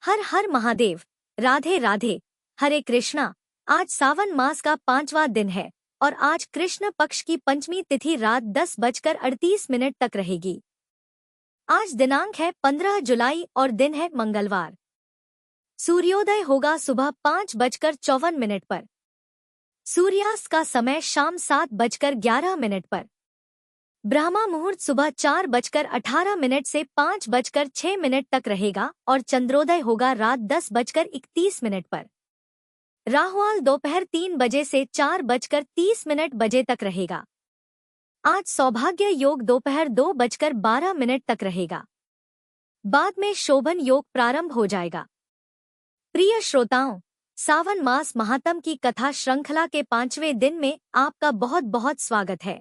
हर हर महादेव। राधे राधे। हरे कृष्णा। आज सावन मास का 5वां दिन है और आज कृष्ण पक्ष की पंचमी तिथि रात 10:38 तक रहेगी। आज दिनांक है 15 जुलाई और दिन है मंगलवार। सूर्योदय होगा सुबह 5:54 पर। सूर्यास्त का समय शाम 7:11 ब्रह्मा मुहूर्त सुबह 4:18 से 5:06 तक रहेगा और चंद्रोदय होगा रात 10:31 पर। राहुकाल दोपहर 3 बजे से 4:30 तक रहेगा। आज सौभाग्य योग दोपहर 2:12 तक रहेगा। बाद में शोभन योग प्रारंभ हो जाएगा। प्रिय श्रोताओं, सावन मास महात्म की कथा श्रृंखला के 5वें दिन में आपका बहुत बहुत स्वागत है।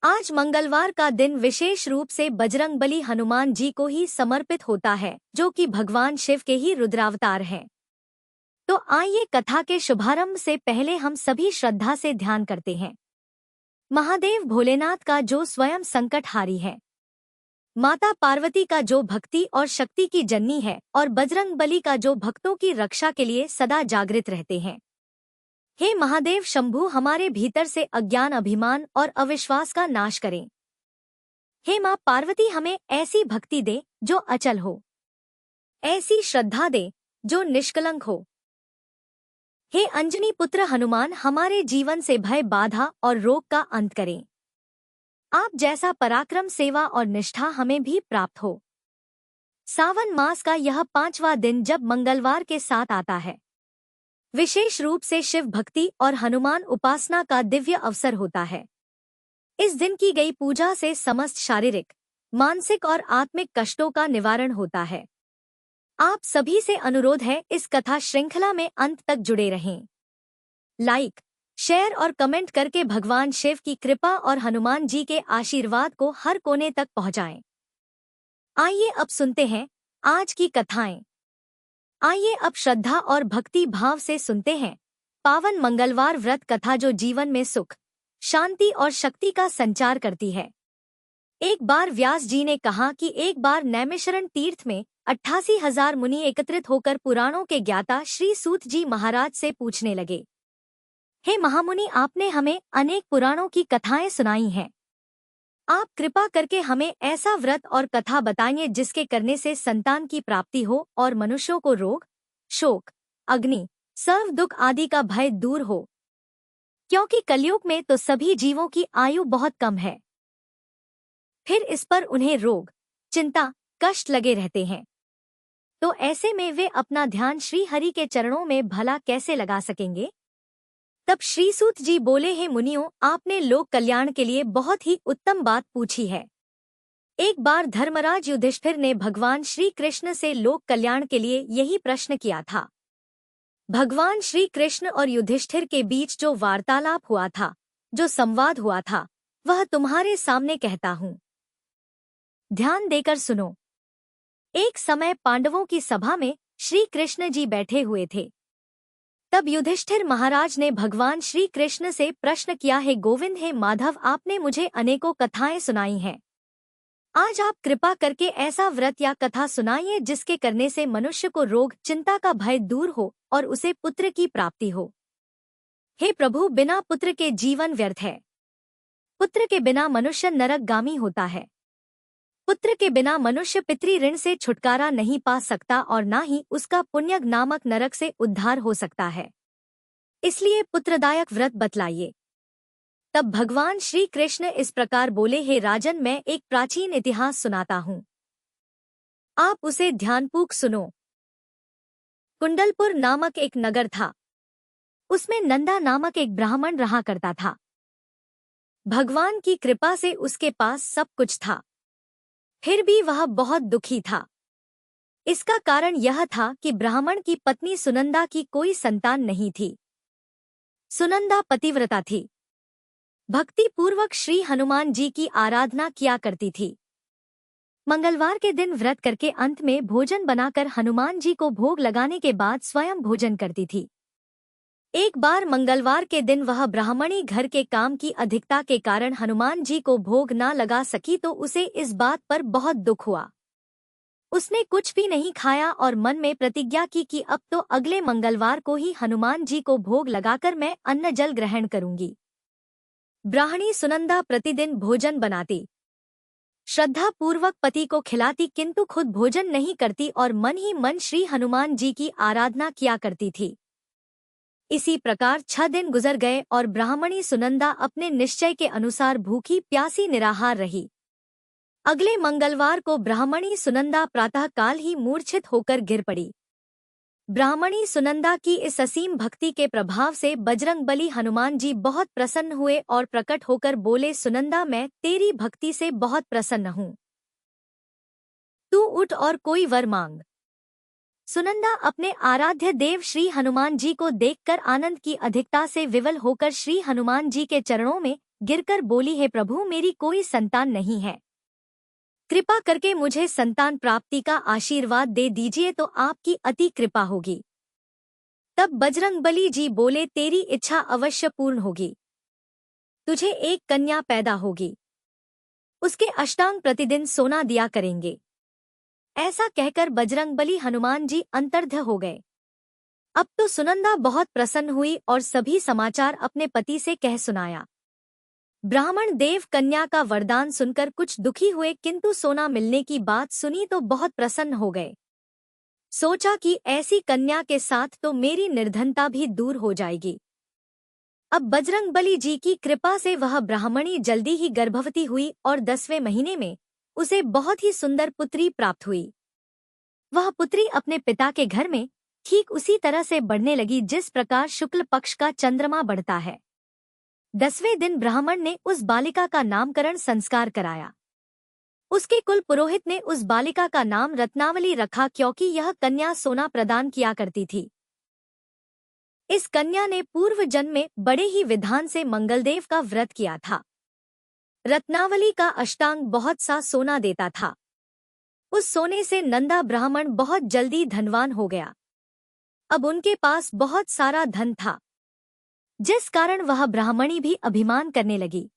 आज मंगलवार का दिन विशेष रूप से बजरंगबली हनुमान जी को ही समर्पित होता है, जो कि भगवान शिव के ही रुद्रावतार हैं। तो आइए कथा के शुभारंभ से पहले हम सभी श्रद्धा से ध्यान करते हैं महादेव भोलेनाथ का जो स्वयं संकटहारी है, माता पार्वती का जो भक्ति और शक्ति की जननी है और बजरंगबली का जो भक्तों की रक्षा के लिए सदा जागृत रहते हैं। हे महादेव शंभु, हमारे भीतर से अज्ञान, अभिमान और अविश्वास का नाश करें। हे माँ पार्वती, हमें ऐसी भक्ति दे जो अचल हो, ऐसी श्रद्धा दे जो निष्कलंक हो। हे अंजनी पुत्र हनुमान, हमारे जीवन से भय, बाधा और रोग का अंत करें। आप जैसा पराक्रम, सेवा और निष्ठा हमें भी प्राप्त हो। सावन मास का यह 5वां दिन जब मंगलवार के साथ आता है, विशेष रूप से शिव भक्ति और हनुमान उपासना का दिव्य अवसर होता है। इस दिन की गई पूजा से समस्त शारीरिक, मानसिक और आत्मिक कष्टों का निवारण होता है। आप सभी से अनुरोध है, इस कथा श्रृंखला में अंत तक जुड़े रहें। लाइक, शेयर और कमेंट करके भगवान शिव की कृपा और हनुमान जी के आशीर्वाद को हर कोने तक पहुंचाएं। आइए अब सुनते हैं आज की कथाएं। आइए अब श्रद्धा और भक्ति भाव से सुनते हैं पावन मंगलवार व्रत कथा, जो जीवन में सुख, शांति और शक्ति का संचार करती है। एक बार व्यास जी ने कहा कि एक बार नैमिषारण्य तीर्थ में 88,000 मुनि एकत्रित होकर पुराणों के ज्ञाता श्री सूत जी महाराज से पूछने लगे, हे महामुनि, आपने हमें अनेक पुराणों की कथाएं सुनाई हैं। आप कृपा करके हमें ऐसा व्रत और कथा बताइए जिसके करने से संतान की प्राप्ति हो और मनुष्यों को रोग, शोक, अग्नि, सर्व दुख आदि का भय दूर हो, क्योंकि कलयुग में तो सभी जीवों की आयु बहुत कम है। फिर इस पर उन्हें रोग, चिंता, कष्ट लगे रहते हैं। तो ऐसे में वे अपना ध्यान श्री हरि के चरणों में भला कैसे लगा सकेंगे? तब श्री सूत जी बोले, हे मुनियों, आपने लोक कल्याण के लिए बहुत ही उत्तम बात पूछी है। एक बार धर्मराज युधिष्ठिर ने भगवान श्री कृष्ण से लोक कल्याण के लिए यही प्रश्न किया था। भगवान श्री कृष्ण और युधिष्ठिर के बीच जो वार्तालाप हुआ था, जो संवाद हुआ था, वह तुम्हारे सामने कहता हूँ। ध्यान देकर सुनो। एक समय पांडवों की सभा में श्री कृष्ण जी बैठे हुए थे। तब युधिष्ठिर महाराज ने भगवान श्री कृष्ण से प्रश्न किया, हे गोविंद, हे माधव, आपने मुझे अनेकों कथाएं सुनाई हैं। आज आप कृपा करके ऐसा व्रत या कथा सुनाइए जिसके करने से मनुष्य को रोग, चिंता का भय दूर हो और उसे पुत्र की प्राप्ति हो। हे प्रभु, बिना पुत्र के जीवन व्यर्थ है। पुत्र के बिना मनुष्य नरकगामी होता है। पुत्र के बिना मनुष्य पितृ ऋण से छुटकारा नहीं पा सकता और ना ही उसका पुण्यग नामक नरक से उद्धार हो सकता है। इसलिए पुत्रदायक व्रत बतलाइए। तब भगवान श्री कृष्ण इस प्रकार बोले, हे राजन, मैं एक प्राचीन इतिहास सुनाता हूँ, आप उसे ध्यानपूर्वक सुनो। कुंडलपुर नामक एक नगर था। उसमें नंदा नामक एक ब्राह्मण रहा करता था। भगवान की कृपा से उसके पास सब कुछ था, फिर भी वह बहुत दुखी था। इसका कारण यह था कि ब्राह्मण की पत्नी सुनंदा की कोई संतान नहीं थी। सुनंदा पतिव्रता थी, भक्ति पूर्वक श्री हनुमान जी की आराधना किया करती थी। मंगलवार के दिन व्रत करके अंत में भोजन बनाकर हनुमान जी को भोग लगाने के बाद स्वयं भोजन करती थी। एक बार मंगलवार के दिन वह ब्राह्मणी घर के काम की अधिकता के कारण हनुमान जी को भोग न लगा सकी, तो उसे इस बात पर बहुत दुख हुआ। उसने कुछ भी नहीं खाया और मन में प्रतिज्ञा की कि अब तो अगले मंगलवार को ही हनुमान जी को भोग लगाकर मैं अन्न जल ग्रहण करूंगी। ब्राह्मणी सुनंदा प्रतिदिन भोजन बनाती, श्रद्धा पूर्वक पति को खिलाती, किंतु खुद भोजन नहीं करती और मन ही मन श्री हनुमान जी की आराधना किया करती थी। इसी प्रकार 6 दिन गुजर गए और ब्राह्मणी सुनंदा अपने निश्चय के अनुसार भूखी प्यासी निराहार रही। अगले मंगलवार को ब्राह्मणी सुनंदा प्रातःकाल ही मूर्छित होकर गिर पड़ी। ब्राह्मणी सुनंदा की इस असीम भक्ति के प्रभाव से बजरंगबली हनुमान जी बहुत प्रसन्न हुए और प्रकट होकर बोले, सुनंदा मैं तेरी भक्ति से बहुत प्रसन्न हूँ, तू उठ और कोई वर मांग। सुनंदा अपने आराध्य देव श्री हनुमान जी को देखकर आनंद की अधिकता से विवल होकर श्री हनुमान जी के चरणों में गिरकर बोली, हे प्रभु मेरी कोई संतान नहीं है, कृपा करके मुझे संतान प्राप्ति का आशीर्वाद दे दीजिए तो आपकी अति कृपा होगी। तब बजरंगबली जी बोले, तेरी इच्छा अवश्य पूर्ण होगी, तुझे एक कन्या पैदा होगी, उसके अष्टांग प्रतिदिन सोना दिया करेंगे। ऐसा कहकर बजरंगबली हनुमान जी अंतर्ध्य हो गए। अब तो सुनंदा बहुत प्रसन्न हुई और सभी समाचार अपने पति से कह सुनाया। ब्राह्मण देव कन्या का वरदान सुनकर कुछ दुखी हुए, किंतु सोना मिलने की बात सुनी तो बहुत प्रसन्न हो गए। सोचा कि ऐसी कन्या के साथ तो मेरी निर्धनता भी दूर हो जाएगी। अब बजरंगबली जी की कृपा से वह ब्राह्मणी जल्दी ही गर्भवती हुई और 10वें महीने में उसे बहुत ही सुंदर पुत्री प्राप्त हुई। वह पुत्री अपने पिता के घर में ठीक उसी तरह से बढ़ने लगी जिस प्रकार शुक्ल पक्ष का चंद्रमा बढ़ता है। 10वें दिन ब्राह्मण ने उस बालिका का नामकरण संस्कार कराया। उसके कुल पुरोहित ने उस बालिका का नाम रत्नावली रखा, क्योंकि यह कन्या सोना प्रदान किया करती थी। इस कन्या ने पूर्व जन्म में बड़े ही विधान से मंगलदेव का व्रत किया था। रत्नावली का अष्टांग बहुत सा सोना देता था। उस सोने से नंदा ब्राह्मण बहुत जल्दी धनवान हो गया। अब उनके पास बहुत सारा धन था, जिस कारण वह ब्राह्मणी भी अभिमान करने लगी।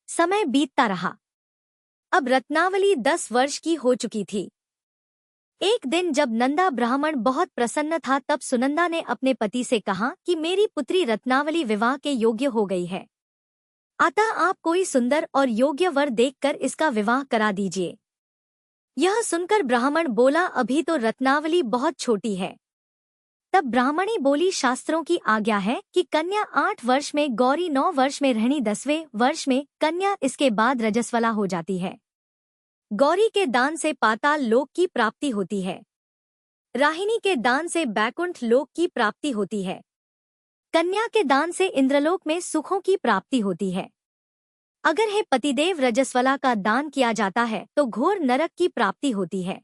समय बीतता रहा। अब रत्नावली 10 वर्ष की हो चुकी थी। एक दिन जब नंदा ब्राह्मण बहुत प्रसन्न था, तब सुनंदा ने अपने पति से कहा कि मेरी पुत्री रत्नावली विवाह के योग्य हो गई है, अतः आप कोई सुंदर और योग्य वर देखकर इसका विवाह करा दीजिए। यह सुनकर ब्राह्मण बोला, अभी तो रत्नावली बहुत छोटी है। तब ब्राह्मणी बोली, शास्त्रों की आज्ञा है कि कन्या 8 वर्ष में, गौरी 9 वर्ष में, रहनी 10वें वर्ष में, कन्या इसके बाद रजस्वला हो जाती है। गौरी के दान से पाताल लोक की प्राप्ति होती है, राहिनी के दान से बैकुंठ लोक की प्राप्ति होती है, कन्या के दान से इंद्रलोक में सुखों की प्राप्ति होती है। अगर हे पतिदेव रजस्वला का दान किया जाता है तो घोर नरक की प्राप्ति होती है।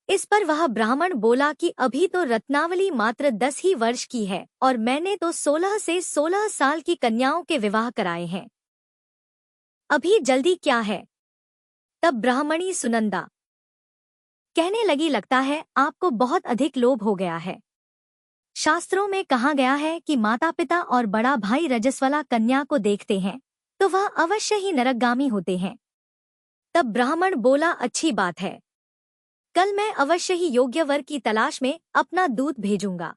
इस पर वह ब्राह्मण बोला कि अभी तो रत्नावली मात्र 10 ही वर्ष की है और मैंने तो 16 से 16 साल की कन्याओं के विवाह कराए हैं, अभी जल्दी क्या है। तब ब्राह्मणी सुनंदा कहने लगी, लगता है आपको बहुत अधिक लोभ हो गया है। शास्त्रों में कहा गया है कि माता पिता और बड़ा भाई रजस्वला कन्या को देखते हैं तो वह अवश्य ही नरकगामी होते हैं। तब ब्राह्मण बोला, अच्छी बात है, कल मैं अवश्य ही योग्य वर की तलाश में अपना दूत भेजूंगा।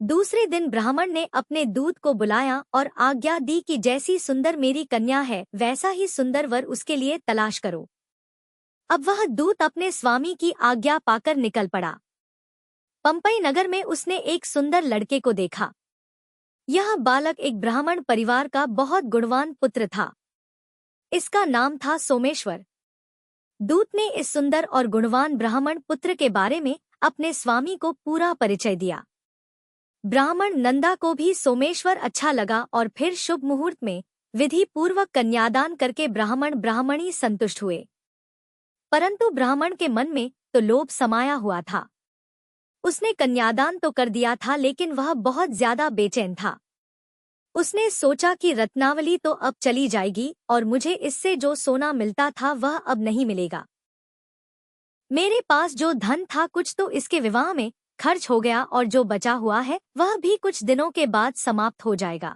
दूसरे दिन ब्राह्मण ने अपने दूत को बुलाया और आज्ञा दी कि जैसी सुंदर मेरी कन्या है वैसा ही सुंदर वर उसके लिए तलाश करो। अब वह दूत अपने स्वामी की आज्ञा पाकर निकल पड़ा। पंपई नगर में उसने एक सुंदर लड़के को देखा। यह बालक एक ब्राह्मण परिवार का बहुत गुणवान पुत्र था। इसका नाम था सोमेश्वर। दूत ने इस सुंदर और गुणवान ब्राह्मण पुत्र के बारे में अपने स्वामी को पूरा परिचय दिया। ब्राह्मण नंदा को भी सोमेश्वर अच्छा लगा और फिर शुभ मुहूर्त में विधि पूर्वक कन्यादान करके ब्राह्मण ब्राह्मणी संतुष्ट हुए। परंतु ब्राह्मण के मन में तो लोभ समाया हुआ था। उसने कन्यादान तो कर दिया था, लेकिन वह बहुत ज्यादा बेचैन था। उसने सोचा कि रत्नावली तो अब चली जाएगी और मुझे इससे जो सोना मिलता था वह अब नहीं मिलेगा। मेरे पास जो धन था कुछ तो इसके विवाह में खर्च हो गया और जो बचा हुआ है वह भी कुछ दिनों के बाद समाप्त हो जाएगा।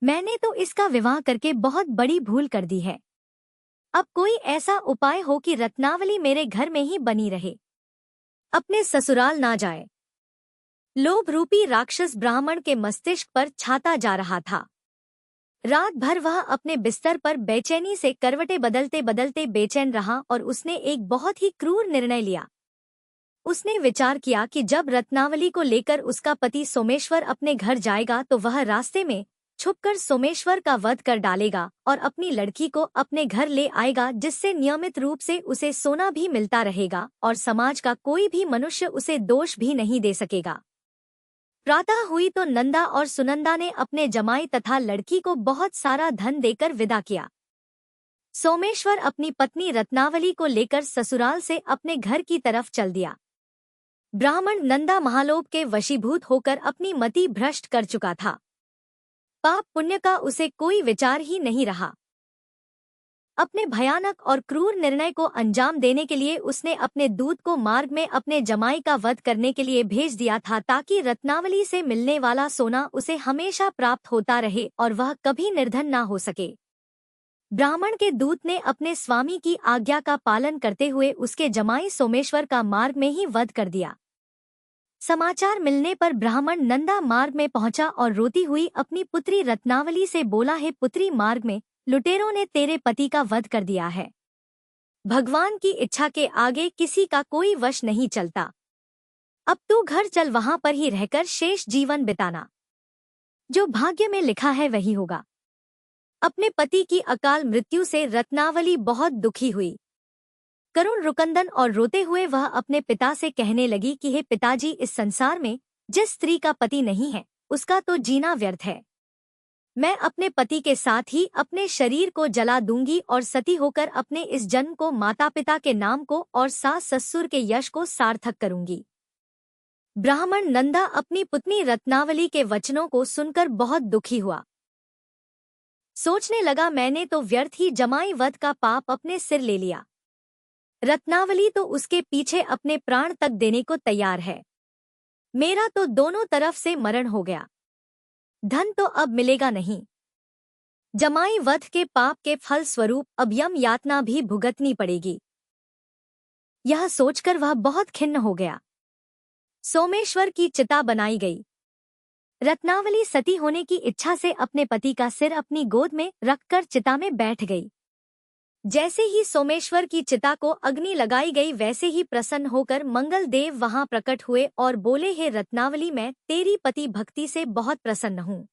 मैंने तो इसका विवाह करके बहुत बड़ी भूल कर दी है। अब कोई ऐसा उपाय हो कि रत्नावली मेरे घर में ही बनी रहे, अपने ससुराल ना जाए। लोभ रूपी राक्षस ब्राह्मण के मस्तिष्क पर छाता जा रहा था। रात भर वह अपने बिस्तर पर बेचैनी से करवटें बदलते बदलते बेचैन रहा और उसने एक बहुत ही क्रूर निर्णय लिया। उसने विचार किया कि जब रत्नावली को लेकर उसका पति सोमेश्वर अपने घर जाएगा तो वह रास्ते में छुपकर सोमेश्वर का वध कर डालेगा और अपनी लड़की को अपने घर ले आएगा, जिससे नियमित रूप से उसे सोना भी मिलता रहेगा और समाज का कोई भी मनुष्य उसे दोष भी नहीं दे सकेगा। प्रातः हुई तो नंदा और सुनंदा ने अपने जमाई तथा लड़की को बहुत सारा धन देकर विदा किया। सोमेश्वर अपनी पत्नी रत्नावली को लेकर ससुराल से अपने घर की तरफ चल दिया। ब्राह्मण नंदा महालोभ के वशीभूत होकर अपनी मति भ्रष्ट कर चुका था। पाप पुण्य का उसे कोई विचार ही नहीं रहा। अपने भयानक और क्रूर निर्णय को अंजाम देने के लिए उसने अपने दूत को मार्ग में अपने जमाई का वध करने के लिए भेज दिया था, ताकि रत्नावली से मिलने वाला सोना उसे हमेशा प्राप्त होता रहे और वह कभी निर्धन ना हो सके। ब्राह्मण के दूत ने अपने स्वामी की आज्ञा का पालन करते हुए उसके जमाई सोमेश्वर का मार्ग में ही वध कर दिया। समाचार मिलने पर ब्राह्मण नंदा मार्ग में पहुंचा और रोती हुई अपनी पुत्री रत्नावली से बोला, हे पुत्री, मार्ग में लुटेरों ने तेरे पति का वध कर दिया है। भगवान की इच्छा के आगे किसी का कोई वश नहीं चलता। अब तू घर चल, वहां पर ही रहकर शेष जीवन बिताना। जो भाग्य में लिखा है वही होगा। अपने पति की अकाल मृत्यु से रत्नावली बहुत दुखी हुई। करुण रुकंदन और रोते हुए वह अपने पिता से कहने लगी कि हे पिताजी, इस संसार में जिस स्त्री का पति नहीं है उसका तो जीना व्यर्थ है। मैं अपने पति के साथ ही अपने शरीर को जला दूंगी और सती होकर अपने इस जन्म को माता पिता के नाम को और सास ससुर के यश को सार्थक करूंगी। ब्राह्मण नंदा अपनी पुत्री रत्नावली के वचनों को सुनकर बहुत दुखी हुआ। सोचने लगा, मैंने तो व्यर्थ ही जमाई वध का पाप अपने सिर ले लिया। रत्नावली तो उसके पीछे अपने प्राण तक देने को तैयार है। मेरा तो दोनों तरफ से मरण हो गया। धन तो अब मिलेगा नहीं। जमाई वध के पाप के फल स्वरूप अब यम यातना भी भुगतनी पड़ेगी। यह सोचकर वह बहुत खिन्न हो गया। सोमेश्वर की चिता बनाई गई। रत्नावली सती होने की इच्छा से अपने पति का सिर अपनी गोद में रखकर चिता में बैठ गई। जैसे ही सोमेश्वर की चिता को अग्नि लगाई गई, वैसे ही प्रसन्न होकर मंगल देव वहां प्रकट हुए और बोले, हे रत्नावली, मैं तेरी पति भक्ति से बहुत प्रसन्न हूँ।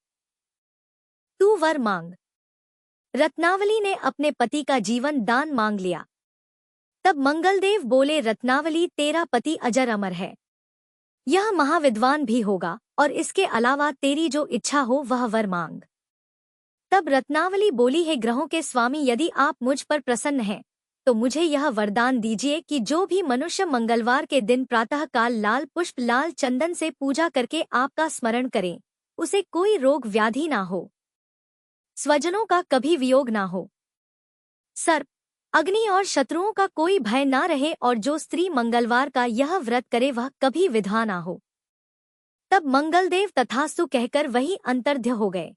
तू वर मांग। रत्नावली ने अपने पति का जीवन दान मांग लिया। तब मंगलदेव बोले, रत्नावली, तेरा पति अजर अमर है। यह महाविद्वान भी होगा और इसके अलावा तेरी जो इच्छा हो वह वर मांग। तब रत्नावली बोली, हे ग्रहों के स्वामी, यदि आप मुझ पर प्रसन्न हैं तो मुझे यह वरदान दीजिए कि जो भी मनुष्य मंगलवार के दिन प्रातः काल लाल पुष्प लाल चंदन से पूजा करके आपका स्मरण करे, उसे कोई रोग व्याधि ना हो, स्वजनों का कभी वियोग ना हो, सर्प अग्नि और शत्रुओं का कोई भय ना रहे, और जो स्त्री मंगलवार का यह व्रत करे वह कभी विधवा ना हो। तब मंगलदेव तथास्तु कहकर वही अंतर्ध्य हो गए।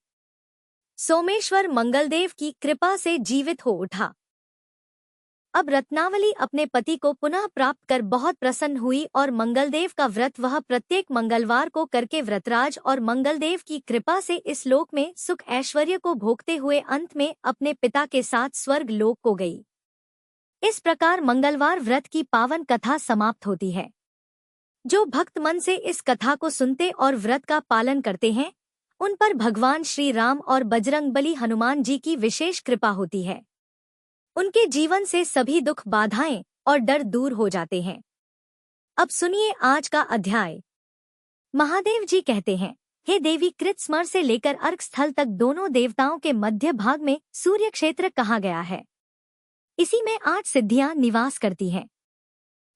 सोमेश्वर मंगलदेव की कृपा से जीवित हो उठा। अब रत्नावली अपने पति को पुनः प्राप्त कर बहुत प्रसन्न हुई और मंगलदेव का व्रत वह प्रत्येक मंगलवार को करके व्रतराज और मंगलदेव की कृपा से इस लोक में सुख ऐश्वर्य को भोगते हुए अंत में अपने पिता के साथ स्वर्ग लोक को गई। इस प्रकार मंगलवार व्रत की पावन कथा समाप्त होती है। जो भक्त मन से इस कथा को सुनते और व्रत का पालन करते हैं, उन पर भगवान श्री राम और बजरंगबली हनुमान जी की विशेष कृपा होती है। उनके जीवन से सभी दुख बाधाएं और डर दूर हो जाते हैं। अब सुनिए आज का अध्याय। महादेव जी कहते हैं, हे देवी, कृतस्मर से लेकर अर्क स्थल तक दोनों देवताओं के मध्य भाग में सूर्य क्षेत्र कहा गया है। इसी में 8 सिद्धियां निवास करती हैं।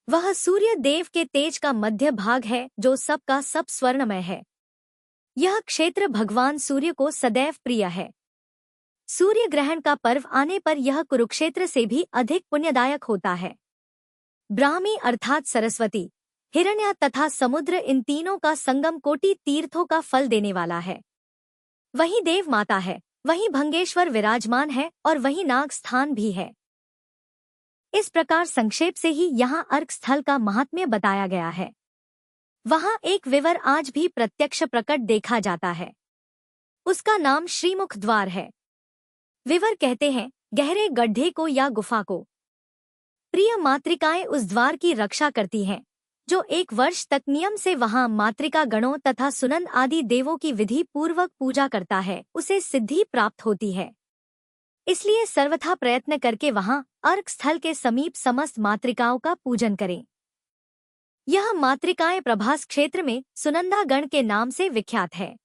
वह सूर्य देव के तेज का मध्य भाग है जो सबका सब स्वर्णमय है। यह क्षेत्र भगवान सूर्य को सदैव प्रिय है। सूर्य ग्रहण का पर्व आने पर यह कुरुक्षेत्र से भी अधिक पुण्यदायक होता है। ब्राह्मी अर्थात सरस्वती, हिरण्य तथा समुद्र, इन तीनों का संगम कोटि तीर्थों का फल देने वाला है। वहीं देव माता है, वहीं भंगेश्वर विराजमान है और वहीं नाग स्थान भी है। इस प्रकार संक्षेप से ही यहाँ अर्क स्थल का महात्म्य बताया गया है। वहाँ एक विवर आज भी प्रत्यक्ष प्रकट देखा जाता है। उसका नाम श्रीमुख द्वार है। विवर कहते हैं गहरे गड्ढे को या गुफा को। प्रिय मातृकाएं उस द्वार की रक्षा करती हैं, जो 1 वर्ष तक नियम से वहां मातृका गणों तथा सुनंद आदि देवों की विधि पूर्वक पूजा करता है, उसे सिद्धि प्राप्त होती है। इसलिए सर्वथा प्रयत्न करके वहां अर्क स्थल के समीप समस्त मातृकाओं का पूजन करें। यह मातृकाएं प्रभास क्षेत्र में सुनंदा गण के नाम से विख्यात है।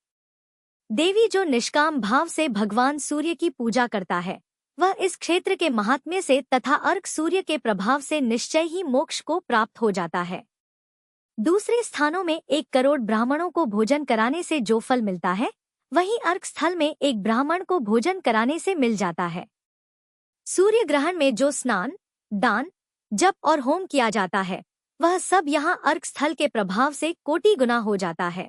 देवी जो निष्काम भाव से भगवान सूर्य की पूजा करता है, वह इस क्षेत्र के महात्म्य से तथा अर्क सूर्य के प्रभाव से निश्चय ही मोक्ष को प्राप्त हो जाता है। दूसरे स्थानों में 1 करोड़ ब्राह्मणों को भोजन कराने से जो फल मिलता है, वहीं अर्क स्थल में 1 ब्राह्मण को भोजन कराने से मिल जाता है। सूर्य ग्रहण में जो स्नान, दान, जप और होम किया जाता है, वह सब यहाँ अर्क स्थल के प्रभाव से कोटि गुना हो जाता है।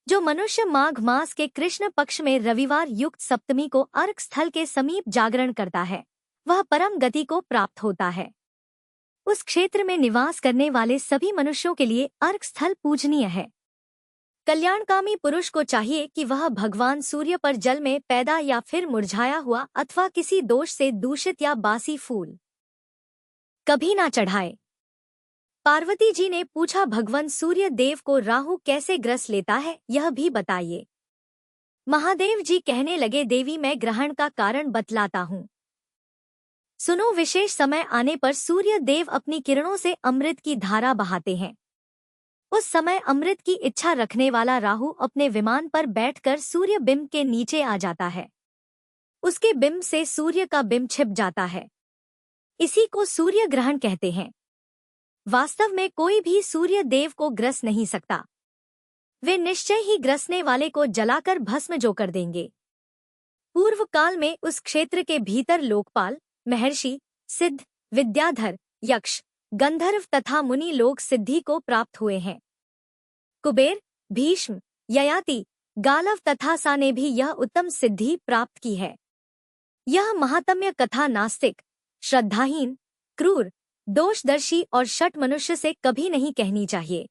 जो मनुष्य माघ मास के कृष्ण पक्ष में रविवार युक्त सप्तमी को अर्क स्थल के समीप जागरण करता है, वह परम गति को प्राप्त होता है। उस क्षेत्र में निवास करने वाले सभी मनुष्यों के लिए अर्क स्थल पूजनीय है। कल्याणकामी पुरुष को चाहिए कि वह भगवान सूर्य पर जल में पैदा या फिर मुरझाया हुआ अथवा किसी दोष से दूषित या बासी फूल कभी ना चढ़ाए। पार्वती जी ने पूछा, भगवान सूर्य देव को राहु कैसे ग्रस लेता है, यह भी बताइए। महादेव जी कहने लगे, देवी मैं ग्रहण का कारण बतलाता हूँ। सुनो, विशेष समय आने पर सूर्य देव अपनी किरणों से अमृत की धारा बहाते हैं। उस समय अमृत की इच्छा रखने वाला राहु अपने विमान पर बैठकर सूर्य बिंब के नीचे आ जाता है। उसके बिंब से सूर्य का बिंब छिप जाता है। इसी को सूर्य ग्रहण कहते हैं। वास्तव में कोई भी सूर्य देव को ग्रस नहीं सकता। वे निश्चय ही ग्रसने वाले को जलाकर भस्म जो कर देंगे। पूर्व काल में उस क्षेत्र के भीतर लोकपाल, महर्षि, सिद्ध, विद्याधर, यक्ष, गंधर्व तथा मुनि लोग सिद्धि को प्राप्त हुए हैं। कुबेर, भीष्म, ययाति, गालव तथा सा ने भी यह उत्तम सिद्धि प्राप्त की है। यह महात्म्य कथा नास्तिक, श्रद्धाहीन, क्रूर, दोषदर्शी और शठ मनुष्य से कभी नहीं कहनी चाहिए।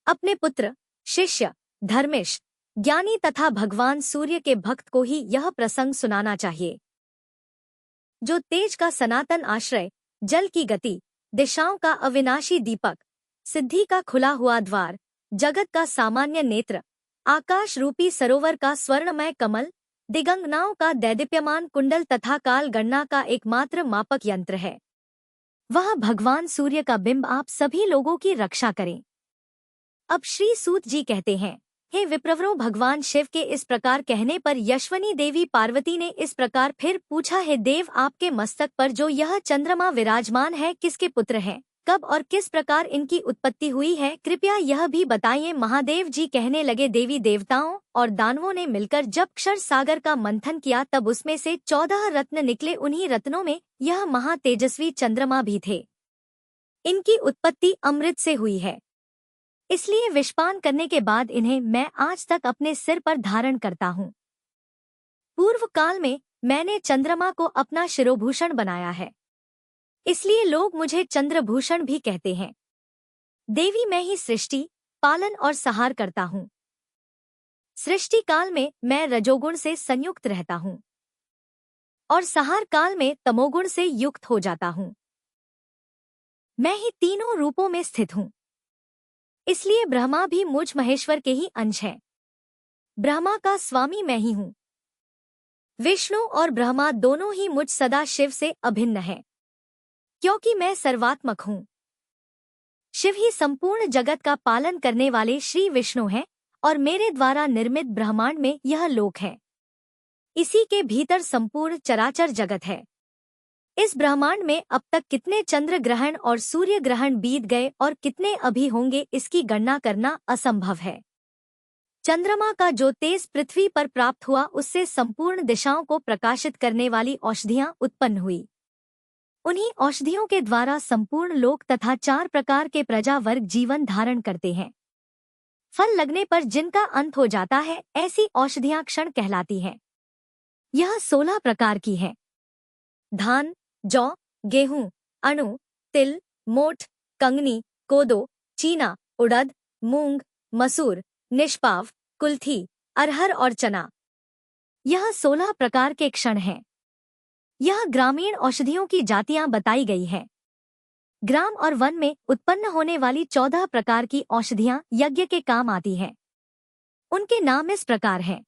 अपने पुत्र, शिष्य, धर्मिष्ठ, ज्ञानी तथा भगवान सूर्य के भक्त को ही यह प्रसंग सुनाना चाहिए। जो तेज का सनातन आश्रय, जल की गति, दिशाओं का अविनाशी दीपक, सिद्धि का खुला हुआ द्वार, जगत का सामान्य नेत्र, आकाश रूपी सरोवर का स्वर्णमय कमल, दिगंगनाओं का दैदीप्यमान कुंडल तथा काल गणना का एकमात्र मापक यंत्र है, वह भगवान सूर्य का बिंब आप सभी लोगों की रक्षा करें। अब श्री सूत जी कहते हैं, हे विप्रवरों, भगवान शिव के इस प्रकार कहने पर यशवनी देवी पार्वती ने इस प्रकार फिर पूछा, हे देव, आपके मस्तक पर जो यह चंद्रमा विराजमान है, किसके पुत्र हैं, कब और किस प्रकार इनकी उत्पत्ति हुई है, कृपया यह भी बताइए। महादेव जी कहने लगे, देवी देवताओं और दानवों ने मिलकर जब क्षर सागर का मंथन किया, तब उसमें से 14 रत्न निकले। उन्हीं रत्नों में यह महातेजस्वी चंद्रमा भी थे। इनकी उत्पत्ति अमृत से हुई है, इसलिए विषपान करने के बाद इन्हें मैं आज तक अपने सिर पर धारण करता हूँ। पूर्व काल में मैंने चंद्रमा को अपना शिरोभूषण बनाया है, इसलिए लोग मुझे चंद्रभूषण भी कहते हैं। देवी मैं ही सृष्टि, पालन और सहार करता हूँ। सृष्टि काल में मैं रजोगुण से संयुक्त रहता हूँ और सहार काल में तमोगुण से युक्त हो जाता हूँ। मैं ही तीनों रूपों में स्थित हूँ, इसलिए ब्रह्मा भी मुझ महेश्वर के ही अंश है। ब्रह्मा का स्वामी मैं ही हूँ। विष्णु और ब्रह्मा दोनों ही मुझ सदा शिव से अभिन्न हैं, क्योंकि मैं सर्वात्मक हूँ। शिव ही संपूर्ण जगत का पालन करने वाले श्री विष्णु हैं और मेरे द्वारा निर्मित ब्रह्मांड में यह लोक है। इसी के भीतर संपूर्ण चराचर जगत है। इस ब्रह्मांड में अब तक कितने चंद्र ग्रहण और सूर्य ग्रहण बीत गए और कितने अभी होंगे, इसकी गणना करना असंभव है। चंद्रमा का जो तेज पृथ्वी पर प्राप्त हुआ, उससे संपूर्ण दिशाओं को प्रकाशित करने वाली औषधियां उत्पन्न हुई। उन्हीं औषधियों के द्वारा संपूर्ण लोक तथा 4 प्रकार के प्रजा वर्ग जीवन धारण करते हैं। फल लगने पर जिनका अंत हो जाता है, ऐसी औषधियां क्षण कहलाती हैं। यह 16 प्रकार की हैं। धान, जौ, गेहूं, अणु, तिल, मोठ, कंगनी, कोदो, चीना, उड़द, मूंग, मसूर, निष्पाव, कुल्थी, अरहर और चना। यह 16 प्रकार के क्षण हैं। यह ग्रामीण औषधियों की जातियां बताई गई हैं। ग्राम और वन में उत्पन्न होने वाली 14 प्रकार की औषधियां यज्ञ के काम आती हैं। उनके नाम इस प्रकार हैं: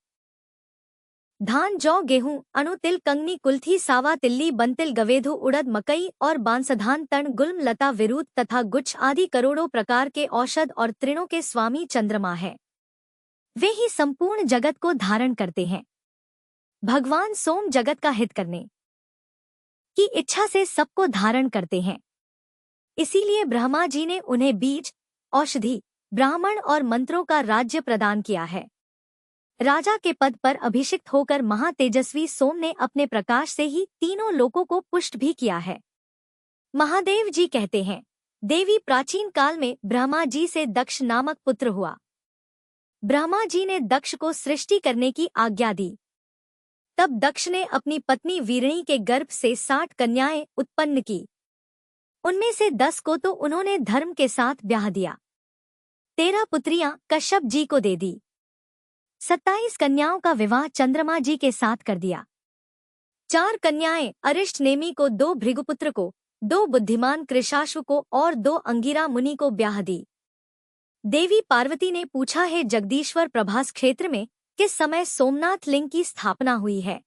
धान, जौ, गेहूं, अणु, तिल, कंगनी, कुल्थी, सावा, तिल्ली, बनतिल, गवेधु, उड़द, मकई और बांसधान, तण, गुल्म, लता, विरुद तथा गुच्छ आदि करोड़ों प्रकार के औषध और तृणों के स्वामी चंद्रमा हैं। वे ही संपूर्ण जगत को धारण करते हैं। भगवान सोम जगत का हित करने की इच्छा से सबको धारण करते हैं। इसीलिए ब्रह्मा जी ने उन्हें बीज, औषधि, ब्राह्मण और मंत्रों का राज्य प्रदान किया है। राजा के पद पर अभिषिक्त होकर महातेजस्वी सोम ने अपने प्रकाश से ही तीनों लोकों को पुष्ट भी किया है। महादेव जी कहते हैं, देवी प्राचीन काल में ब्रह्मा जी से दक्ष नामक पुत्र हुआ। ब्रह्मा जी ने दक्ष को सृष्टि करने की आज्ञा दी। तब दक्ष ने अपनी पत्नी वीरणी के गर्भ से 60 कन्याएं उत्पन्न की। उनमें से 10 को तो उन्होंने धर्म के साथ ब्याह दिया। 13 पुत्रियां कश्यप जी को दे दी। 27 कन्याओं का विवाह चंद्रमा जी के साथ कर दिया। 4 कन्याएं अरिष्ट नेमि को, 2 भृगुपुत्र को, 2 बुद्धिमान कृशाश्व को और 2 अंगिरा मुनि को ब्याह दी। देवी पार्वती ने पूछा, है जगदीश्वर, प्रभास क्षेत्र में किस समय सोमनाथ लिंग की स्थापना हुई है?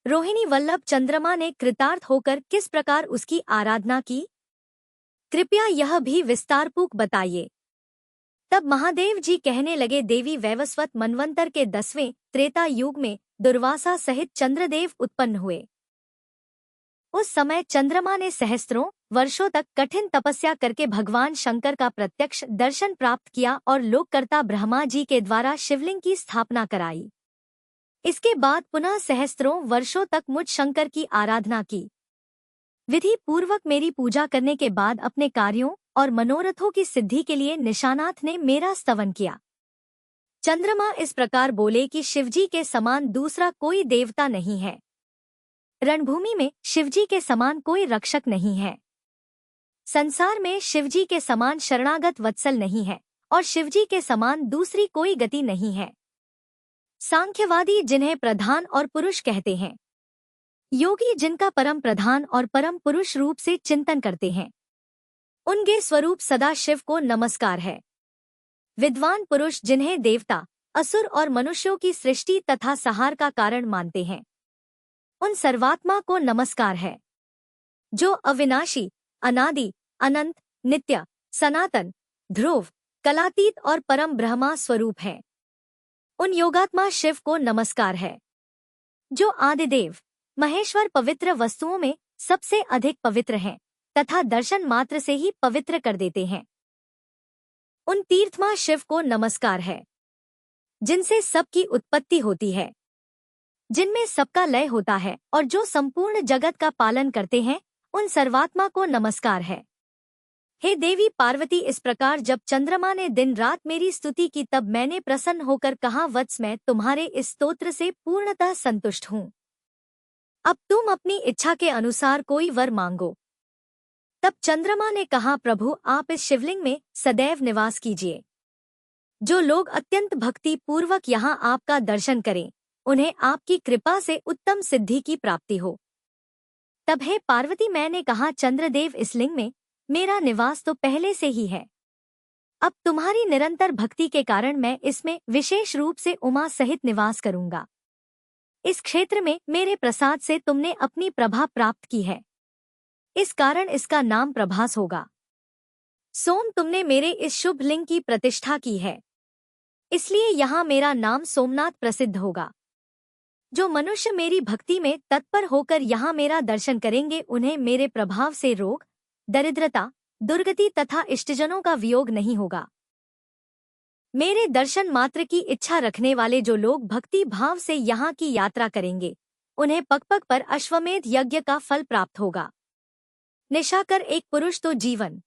रोहिणी वल्लभ चंद्रमा ने कृतार्थ होकर किस प्रकार उसकी आराधना की? कृपया यह भी विस्तारपूर्वक बताइए। तब महादेव जी कहने लगे, देवी वैवस्वत मनवंतर के 10वें त्रेता युग में दुर्वासा सहित चंद्रदेव उत्पन्न हुए। उस समय चंद्रमा ने सहस्त्रों वर्षों तक कठिन तपस्या करके भगवान शंकर का प्रत्यक्ष दर्शन प्राप्त किया और लोककर्ता ब्रह्मा जी के द्वारा शिवलिंग की स्थापना कराई। इसके बाद पुनः सहस्त्रों वर्षों तक मुझ शंकर की आराधना की। विधि पूर्वक मेरी पूजा करने के बाद अपने कार्यों और मनोरथों की सिद्धि के लिए निशानाथ ने मेरा स्तवन किया। चंद्रमा इस प्रकार बोले कि शिवजी के समान दूसरा कोई देवता नहीं है। रणभूमि में शिवजी के समान कोई रक्षक नहीं है। संसार में शिवजी के समान शरणागत वत्सल नहीं है और शिवजी के समान दूसरी कोई गति नहीं है। सांख्यवादी जिन्हें प्रधान और पुरुष कहते हैं, योगी जिनका परम प्रधान और परम पुरुष रूप से चिंतन करते हैं, उनके स्वरूप सदा शिव को नमस्कार है। विद्वान पुरुष जिन्हें देवता, असुर और मनुष्यों की सृष्टि तथा संहार का कारण मानते हैं, उन सर्वात्मा को नमस्कार है, जो अविनाशी, अनादि, अनंत, नित्य, सनातन, ध्रुव, कलातीत और परम ब्रह्मा स्वरूप है। उन योगात्मा शिव को नमस्कार है, जो आदिदेव, महेश्वर पवित्र वस्तुओं में सबसे अधिक पवित्र हैं तथा दर्शन मात्र से ही पवित्र कर देते हैं। उन तीर्थमा शिव को नमस्कार है, जिनसे सबकी उत्पत्ति होती है, जिनमें सबका लय होता है और जो संपूर्ण जगत का पालन करते हैं, उन सर्वात्मा को नमस्कार है। हे देवी पार्वती, इस प्रकार जब चंद्रमा ने दिन रात मेरी स्तुति की तब मैंने प्रसन्न होकर कहा, वत्स मैं तुम्हारे इस स्तोत्र से पूर्णतः संतुष्ट हूँ। अब तुम अपनी इच्छा के अनुसार कोई वर मांगो। तब चंद्रमा ने कहा, प्रभु आप इस शिवलिंग में सदैव निवास कीजिए। जो लोग अत्यंत भक्ति पूर्वक यहाँ आपका दर्शन करें, उन्हें आपकी कृपा से उत्तम सिद्धि की प्राप्ति हो। तब हे पार्वती मैंने कहा, चंद्रदेव इस लिंग में मेरा निवास तो पहले से ही है। अब तुम्हारी निरंतर भक्ति के कारण मैं इसमें विशेष रूप से उमा सहित निवास करूंगा। इस क्षेत्र में मेरे प्रसाद से तुमने अपनी प्रभा प्राप्त की है, इस कारण इसका नाम प्रभास होगा। सोम, तुमने मेरे इस शुभ लिंग की प्रतिष्ठा की है, इसलिए यहाँ मेरा नाम सोमनाथ प्रसिद्ध होगा। जो मनुष्य मेरी भक्ति में तत्पर होकर यहाँ मेरा दर्शन करेंगे, उन्हें मेरे प्रभाव से रोग, दरिद्रता, दुर्गति तथा इष्टजनों का वियोग नहीं होगा। मेरे दर्शन मात्र की इच्छा रखने वाले जो लोग भक्ति भाव से यहाँ की यात्रा करेंगे, उन्हें पग पग पर अश्वमेध यज्ञ का फल प्राप्त होगा। निशाकर एक पुरुष तो जीवन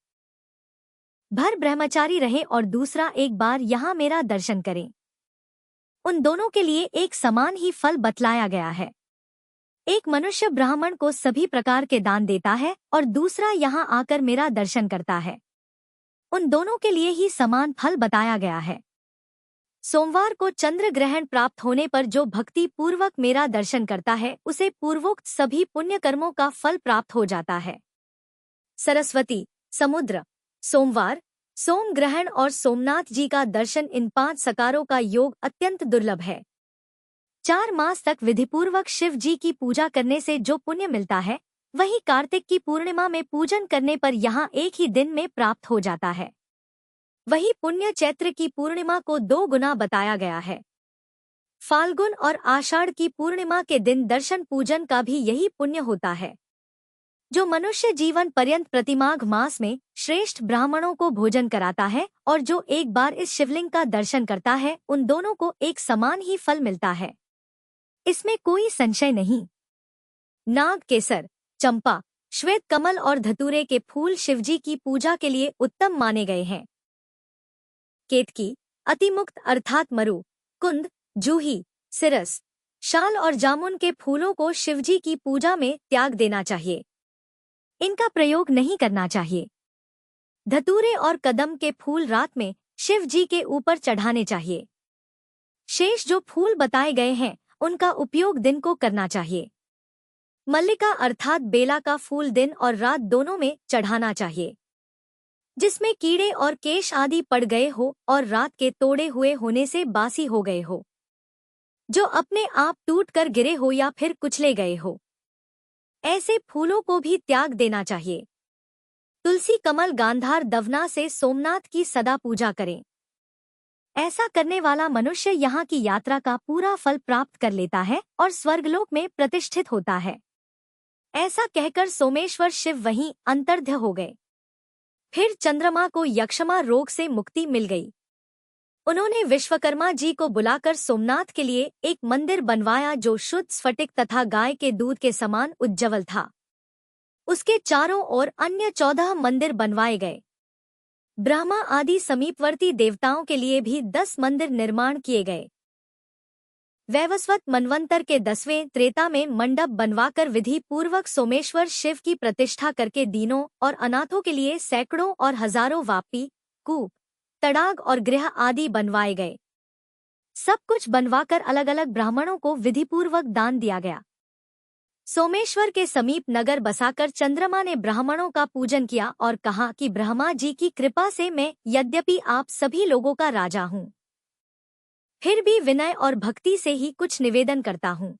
भर ब्रह्मचारी रहे और दूसरा एक बार यहाँ मेरा दर्शन करें, उन दोनों के लिए एक समान ही फल बतलाया गया है। एक मनुष्य ब्राह्मण को सभी प्रकार के दान देता है और दूसरा यहाँ आकर मेरा दर्शन करता है। उन दोनों के लिए ही समान फल बताया गया है। सोमवार को चंद्र ग्रहण प्राप्त होने पर जो भक्ति पूर्वक मेरा दर्शन करता है उसे पूर्वोक्त सभी पुण्य कर्मों का फल प्राप्त हो जाता है। सरस्वती, समुद्र, सोमवार, सोम ग्रहण और सोमनाथ जी का दर्शन, इन 5 सकारों का योग अत्यंत दुर्लभ है। 4 मास तक विधिपूर्वक शिव जी की पूजा करने से जो पुण्य मिलता है वही कार्तिक की पूर्णिमा में पूजन करने पर यहाँ एक ही दिन में प्राप्त हो जाता है। वही पुण्य चैत्र की पूर्णिमा को 2 गुना बताया गया है। फाल्गुन और आषाढ़ की पूर्णिमा के दिन दर्शन पूजन का भी यही पुण्य होता है। जो मनुष्य जीवन पर्यंत प्रतिमाघ मास में श्रेष्ठ ब्राह्मणों को भोजन कराता है और जो एक बार इस शिवलिंग का दर्शन करता है, उन दोनों को एक समान ही फल मिलता है, इसमें कोई संशय नहीं। नाग केसर, चंपा, श्वेत कमल और धतूरे के फूल शिवजी की पूजा के लिए उत्तम माने गए हैं। केतकी, अतिमुक्त अर्थात मरु, कुंद, जूही, सिरस, शाल और जामुन के फूलों को शिवजी की पूजा में त्याग देना चाहिए, इनका प्रयोग नहीं करना चाहिए। धतूरे और कदम के फूल रात में शिव जी के ऊपर चढ़ाने चाहिए। शेष जो फूल बताए गए हैं उनका उपयोग दिन को करना चाहिए। मल्लिका अर्थात बेला का फूल दिन और रात दोनों में चढ़ाना चाहिए। जिसमें कीड़े और केश आदि पड़ गए हो और रात के तोड़े हुए होने से बासी हो गए हो, जो अपने आप टूट कर गिरे हो या फिर कुचले गए हो, ऐसे फूलों को भी त्याग देना चाहिए। तुलसी, कमल, गांधार, दवना से सोमनाथ की सदा पूजा करें। ऐसा करने वाला मनुष्य यहाँ की यात्रा का पूरा फल प्राप्त कर लेता है और स्वर्गलोक में प्रतिष्ठित होता है। ऐसा कहकर सोमेश्वर शिव वहीं अंतर्ध्य हो गए। फिर चंद्रमा को यक्षमा रोग से मुक्ति मिल गई। उन्होंने विश्वकर्मा जी को बुलाकर सोमनाथ के लिए एक मंदिर बनवाया जो शुद्ध स्फटिक तथा गाय के दूध के समान उज्ज्वल था। उसके चारों ओर अन्य 14 मंदिर बनवाए गए। ब्रह्मा आदि समीपवर्ती देवताओं के लिए भी 10 मंदिर निर्माण किए गए। वैवस्वत मनवंतर के 10वें त्रेता में मंडप बनवाकर विधि पूर्वक सोमेश्वर शिव की प्रतिष्ठा करके दीनों और अनाथों के लिए सैकड़ों और हजारों वापी, कूप, तड़ाग और गृह आदि बनवाए गए। सब कुछ बनवाकर अलग अलग ब्राह्मणों को विधिपूर्वक दान दिया गया। सोमेश्वर के समीप नगर बसाकर चंद्रमा ने ब्राह्मणों का पूजन किया और कहा कि ब्रह्मा जी की कृपा से मैं यद्यपि आप सभी लोगों का राजा हूँ, फिर भी विनय और भक्ति से ही कुछ निवेदन करता हूँ।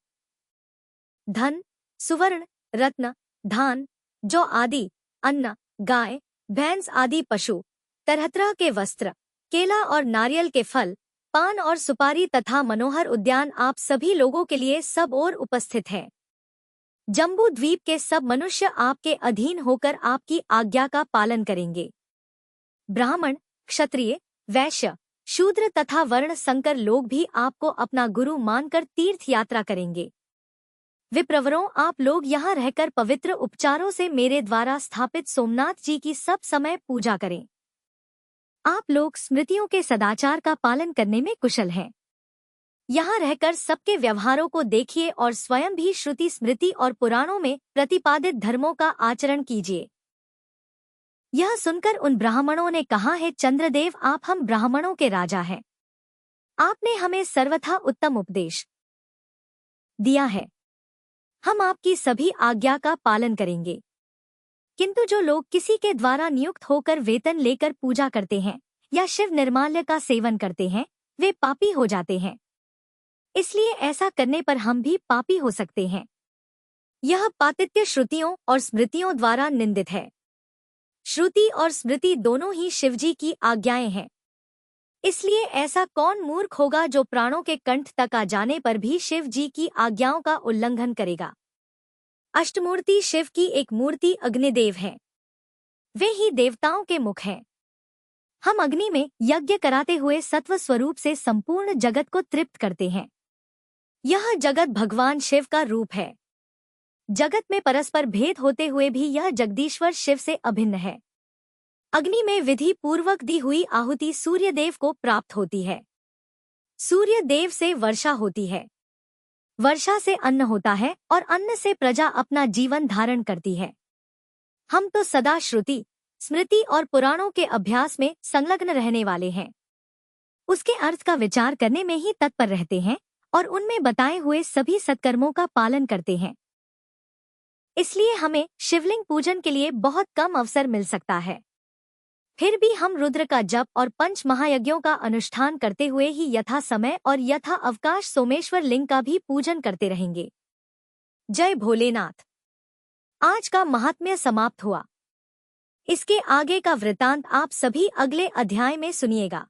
धन, सुवर्ण, रत्न, धान, जौ आदि, अन्न, गाय, भैंस आदि पशु, तरह तरह के वस्त्र, केला और नारियल के फल, पान और सुपारी तथा मनोहर उद्यान आप सभी लोगों के लिए सब ओर उपस्थित है। जम्बू द्वीप के सब मनुष्य आपके अधीन होकर आपकी आज्ञा का पालन करेंगे। ब्राह्मण, क्षत्रिय, वैश्य, शूद्र तथा वर्ण संकर लोग भी आपको अपना गुरु मानकर तीर्थ यात्रा करेंगे। विप्रवरों, आप लोग यहाँ रहकर पवित्र उपचारों से मेरे द्वारा स्थापित सोमनाथ जी की सब समय पूजा करें। आप लोग स्मृतियों के सदाचार का पालन करने में कुशल हैं। यहाँ रहकर सबके व्यवहारों को देखिए और स्वयं भी श्रुति, स्मृति और पुराणों में प्रतिपादित धर्मों का आचरण कीजिए। यह सुनकर उन ब्राह्मणों ने कहा, है चंद्रदेव, आप हम ब्राह्मणों के राजा हैं। आपने हमें सर्वथा उत्तम उपदेश दिया है। हम आपकी सभी आज्ञा का पालन करेंगे। किंतु जो लोग किसी के द्वारा नियुक्त होकर वेतन लेकर पूजा करते हैं या शिव निर्माल्य का सेवन करते हैं, वे पापी हो जाते हैं। इसलिए ऐसा करने पर हम भी पापी हो सकते हैं। यह पातित्य श्रुतियों और स्मृतियों द्वारा निंदित है। श्रुति और स्मृति दोनों ही शिवजी की आज्ञाएं हैं। इसलिए ऐसा कौन मूर्ख होगा जो प्राणों के कंठ तक आ जाने पर भी शिव जी की आज्ञाओं का उल्लंघन करेगा। अष्टमूर्ति शिव की एक मूर्ति अग्निदेव है। वे ही देवताओं के मुख हैं। हम अग्नि में यज्ञ कराते हुए सत्व स्वरूप से संपूर्ण जगत को तृप्त करते हैं। यह जगत भगवान शिव का रूप है। जगत में परस्पर भेद होते हुए भी यह जगदीश्वर शिव से अभिन्न है। अग्नि में विधि पूर्वक दी हुई आहुति सूर्यदेव को प्राप्त होती है। सूर्यदेव से वर्षा होती है। वर्षा से अन्न होता है और अन्न से प्रजा अपना जीवन धारण करती है। हम तो सदा श्रुति, स्मृति और पुराणों के अभ्यास में संलग्न रहने वाले हैं। उसके अर्थ का विचार करने में ही तत्पर रहते हैं और उनमें बताए हुए सभी सत्कर्मों का पालन करते हैं। इसलिए हमें शिवलिंग पूजन के लिए बहुत कम अवसर मिल सकता है। फिर भी हम रुद्र का जप और पंच महायज्ञों का अनुष्ठान करते हुए ही यथा समय और यथा अवकाश सोमेश्वर लिंग का भी पूजन करते रहेंगे। जय भोलेनाथ। आज का महात्म्य समाप्त हुआ। इसके आगे का वृतांत आप सभी अगले अध्याय में सुनिएगा।